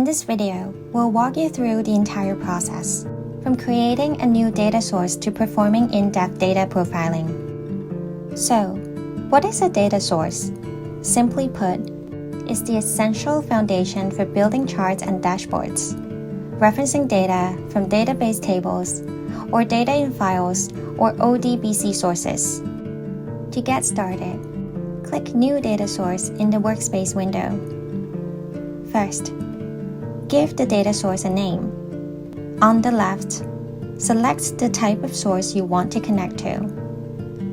this video, we'll walk you through the entire process, from creating a new data source to performing in-depth data profiling. So, what is a data source? Simply put, it's the essential foundation for building charts and dashboards, referencing data from database tables, or data in files or ODBC sources. To get started, click New Data Source in the Workspace window. First, give the data source a name. On the left, select the type of source you want to connect to.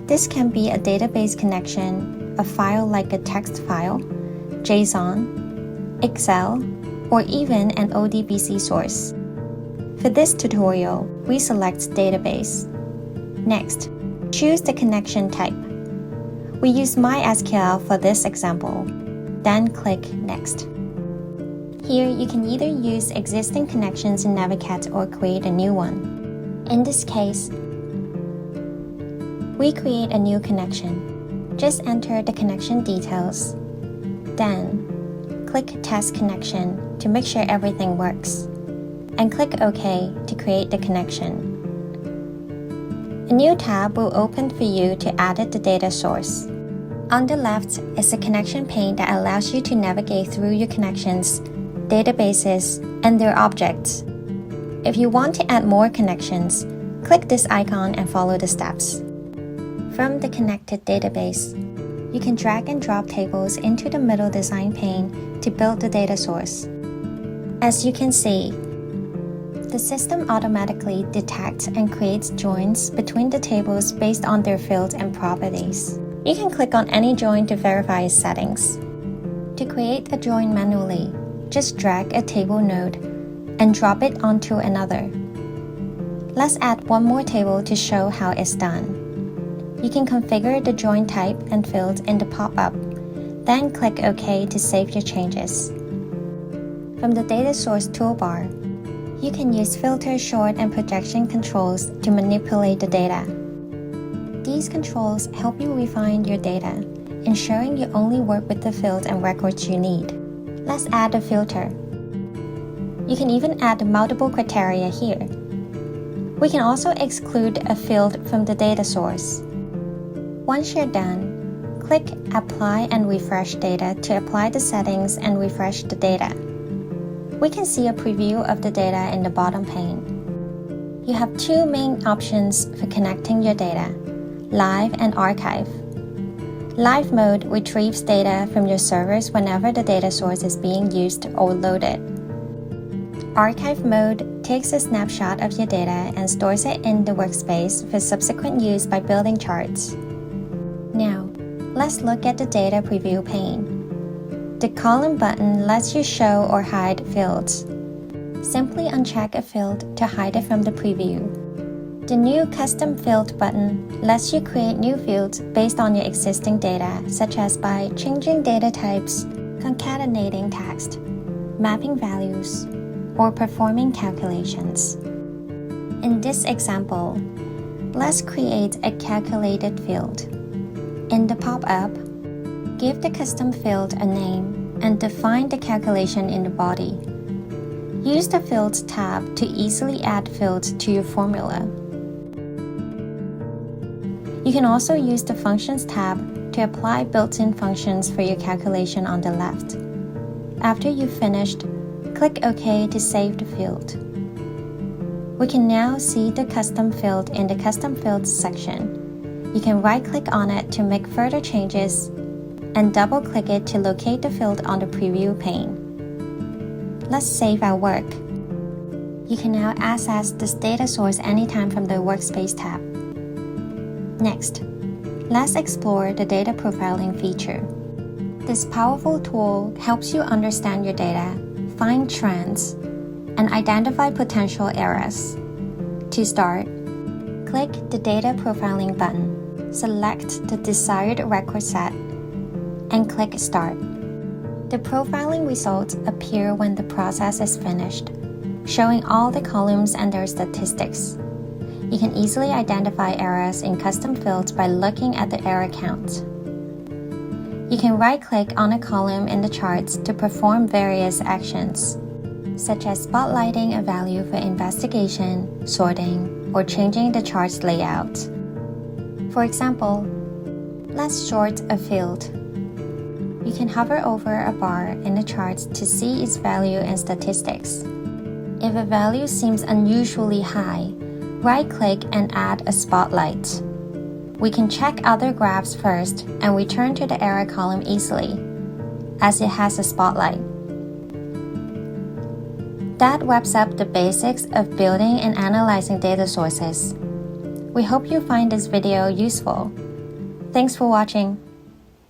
This can be a database connection, a file like a text file, JSON, Excel, or even an ODBC source. For this tutorial, we select Database. Next, choose the connection type. We use MySQL for this example. Then click Next. Here, you can either use existing connections in Navicat or create a new one. In this case, we create a new connection. Just enter the connection details. Then, click Test Connection to make sure everything works. And click OK to create the connection. A new tab will open for you to edit the data source. On the left is a connection pane that allows you to navigate through your connections, databases, and their objects. If you want to add more connections, click this icon and follow the steps. From the connected database, you can drag and drop tables into the middle design pane to build the data source. As you can see, the system automatically detects and creates joins between the tables based on their fields and properties. You can click on any join to verify its settings. To create a join manually, just drag a table node and drop it onto another. Let's add one more table to show how it's done. You can configure the join type and fields in the pop-up, then click OK to save your changes. From the data source toolbar, you can use filter, sort, and projection controls to manipulate the data. These controls help you refine your data, ensuring you only work with the fields and records you need. Let's add a filter. You can even add multiple criteria here. We can also exclude a field from the data source. Once you're done, click Apply and Refresh Data to apply the settings and refresh the data. We can see a preview of the data in the bottom pane. You have two main options for connecting your data: Live and Archive. Live mode retrieves data from your servers whenever the data source is being used or loaded. Archive mode takes a snapshot of your data and stores it in the workspace for subsequent use by building charts. Now, let's look at the data preview pane. The column button lets you show or hide fields. Simply uncheck a field to hide it from the preview. The new Custom Field button lets you create new fields based on your existing data, such as by changing data types, concatenating text, mapping values, or performing calculations. In this example, let's create a calculated field. In the pop-up, give the custom field a name and define the calculation in the body. Use the Fields tab to easily add fields to your formula. You can also use the Functions tab to apply built-in functions for your calculation on the left. After you've finished, click OK to save the field. We can now see the custom field in the Custom Fields section. You can right-click on it to make further changes and double-click it to locate the field on the preview pane. Let's save our work. You can now access this data source anytime from the Workspace tab. Next, let's explore the data profiling feature. This powerful tool helps you understand your data, find trends, and identify potential errors. To start, click the Data Profiling button, select the desired record set, and click Start. The profiling results appear when the process is finished, showing all the columns and their statistics. You can easily identify errors in custom fields by looking at the error count. You can right-click on a column in the charts to perform various actions. such as spotlighting a value for investigation, sorting, or changing the chart's layout. For example, let's sort a field. You can hover over a bar in the charts to see its value and statistics. If a value seems unusually high, right-click and add a spotlight. We can check other graphs first and return to the error column easily, as it has a spotlight. That wraps up the basics of building and analyzing data sources. We hope you find this video useful. Thanks for watching.